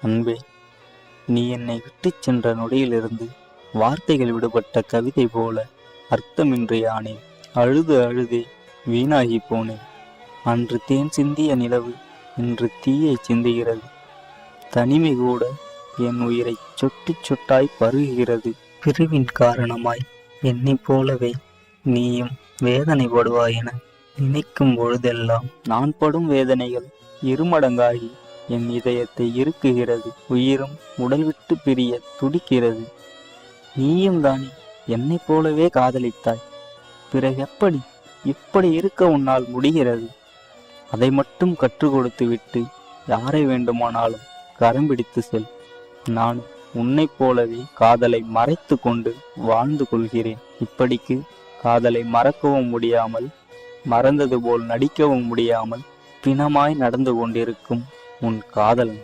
அன்பே, நீ என்னை விட்டுச் சென்ற நொடியிலிருந்து வார்த்தைகள் விடுபட்ட கவிதை போல அர்த்தமின்றி ஆனேன். அழுது அழுதே வீணாகி போனேன். அன்று தேன் சிந்திய நிலவு இன்று தீயை சிந்துகிறது. தனிமை கூட என் உயிரை சொட்டு சொட்டாய் பருகுகிறது. பிரிவின் காரணமாய் என்னைப் போலவே நீயும் வேதனைப்படுவாய் என நினைக்கும் பொழுதெல்லாம் நான் படும் வேதனைகள் இருமடங்காகி என் இதயத்தை இறுக்குகிறது. உயிரும் உடல் விட்டு பிரிய துடிக்கிறது. நீயும் தானே என்னைப் போலவே காதலித்தாய். பிறகு இப்படி இருக்க உன்னால் முடிகிறது? அதை மட்டும் கற்றுக் கொடுத்து விட்டு யாரை வேண்டுமானாலும் கரம் பிடித்து செல். நான் உன்னைப் போலவே காதலை மறைத்து கொண்டு வாழ்ந்து கொள்கிறேன். இப்படிக்கு காதலை மறக்கவும் முடியாமல், மறந்தது போல் நடிக்கவும் முடியாமல் பிணமாய் நடந்து கொண்டிருக்கும் உன் காதலன்.